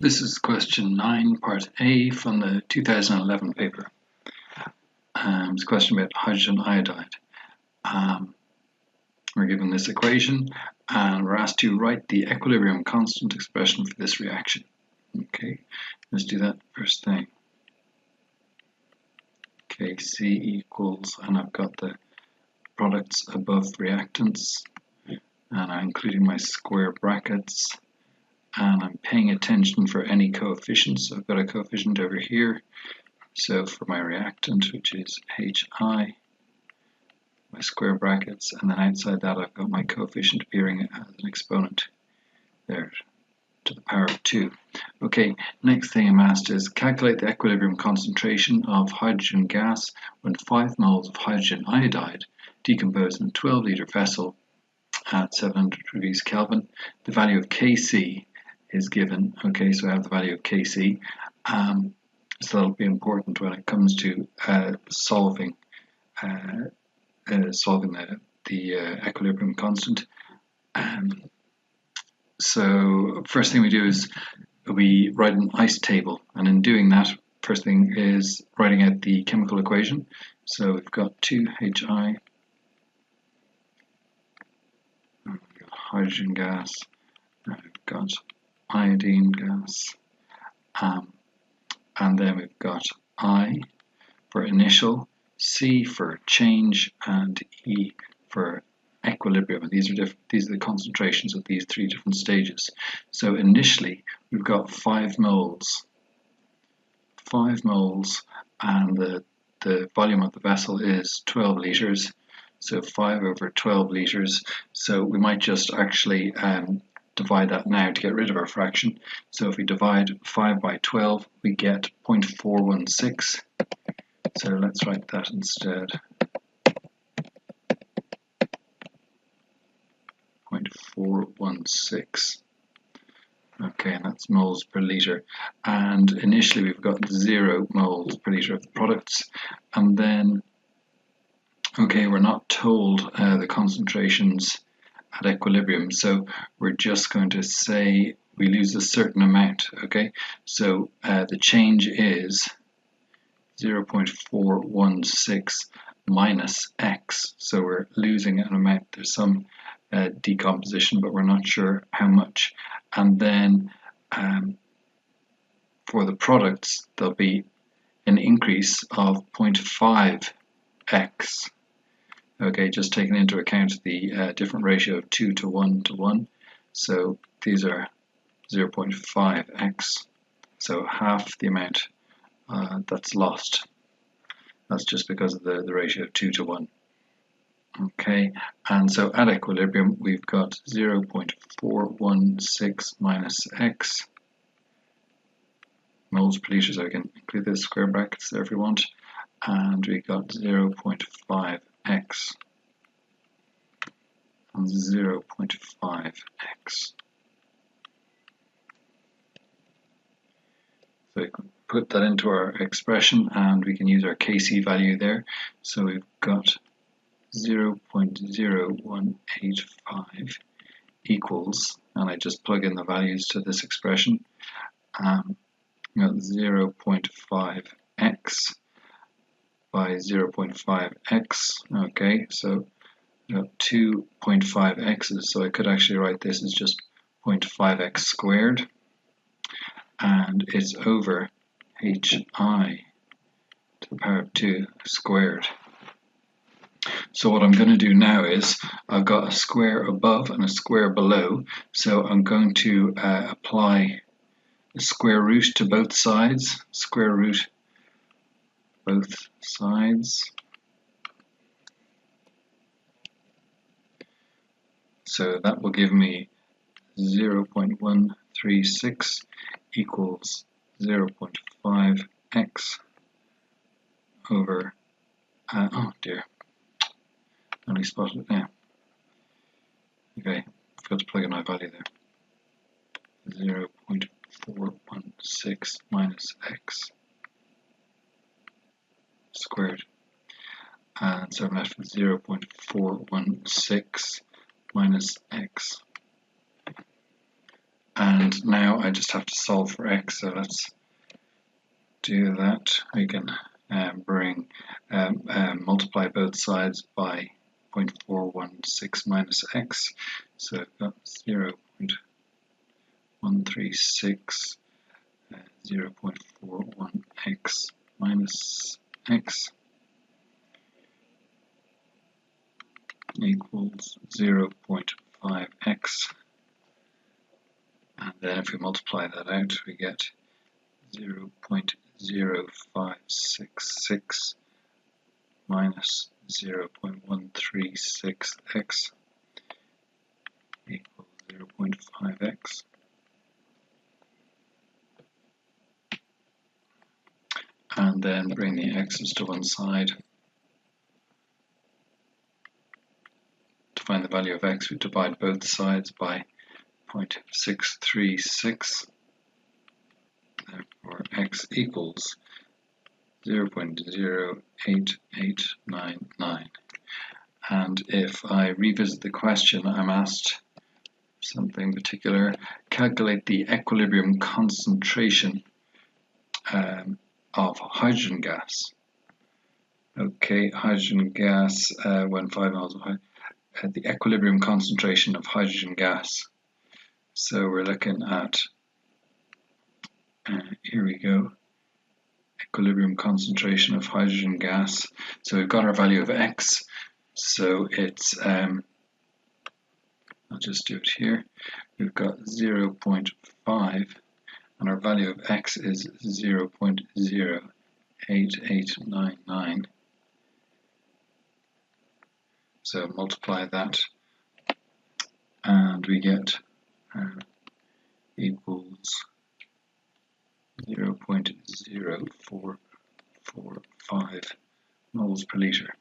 This is question 9, part A from the 2011 paper. It's a question about hydrogen iodide. We're given this equation and we're asked to write the equilibrium constant expression for this reaction. Okay, let's do that first thing. Kc equals, and I've got the products above reactants, and I'm including my square brackets, and I'm paying attention for any coefficients. I've got a coefficient over here. So for my reactant, which is Hi, my square brackets, and then outside that I've got my coefficient appearing as an exponent there to the power of 2. Okay, next thing I'm asked is calculate the equilibrium concentration of hydrogen gas when 5 moles of hydrogen iodide decomposed in a 12-litre vessel at 700 degrees Kelvin. The value of Kc is given. Okay, so I have the value of Kc. So that'll be important when it comes to solving the equilibrium constant. So first thing we do is we write an ice table, and in doing that, first thing is writing out the chemical equation. So we've got 2Hi, hydrogen gas, and we've got iodine gas, and then we've got I for initial, C for change, and E for equilibrium. And these are the concentrations of these 3 different stages. So initially we've got 5 moles, and the volume of the vessel is 12 litres. So 5 over 12 litres. So we might just actually divide that now to get rid of our fraction. So if we divide 5 by 12, we get 0.416. So let's write that instead. 0.416. Okay, and that's moles per litre. And initially we've got 0 moles per litre of the products. And then, okay, we're not told the concentrations at equilibrium, so we're just going to say we lose a certain amount. Okay, so the change is 0.416 minus x, so we're losing an amount. There's some decomposition, but we're not sure how much. And then for the products, there'll be an increase of 0.5x. Okay, just taking into account the different ratio of 2 to 1 to 1. So these are 0.5x, so half the amount that's lost. That's just because of the ratio of 2 to 1. Okay, and so at equilibrium we've got 0.416 minus x moles per litre, so I can include the square brackets there if we want, and we got 0.5x and 0.5x. So we can put that into our expression and we can use our Kc value there. So we've got 0.0185 equals, and I just plug in the values to this expression. We got 0.5x by 0.5x. Okay, so we got 2.5x's, so I could actually write this as just 0.5x squared, and it's over Hi to the power of 2 squared. So what I'm going to do now is I've got a square above and a square below, so I'm going to apply a square root to both sides, square root both sides. So that will give me 0.136 equals 0.5x over, oh dear, only spotted it now. Okay, forgot to plug in my value there. 0.416 minus x squared. And so I'm left with 0.416 minus x. And now I just have to solve for x, so let's do that. We can multiply both sides by 0.416 minus x, so I've got 0.136 0.41x minus x equals 0.5x, and then if we multiply that out we get 0.0566 minus 0.136x equals 0.5x. And then bring the x's to one side. To find the value of x, we divide both sides by 0.636. Therefore, x equals 0.08899. And if I revisit the question, I'm asked something particular. Calculate the equilibrium concentration of hydrogen gas. Okay, hydrogen gas when 5 moles of the equilibrium concentration of hydrogen gas. So we're looking at, here we go, equilibrium concentration of hydrogen gas. So we've got our value of x, so it's, I'll just do it here, we've got 0.5 and our value of x is 0.08899. So multiply that and we get equals 0.0445 moles per liter.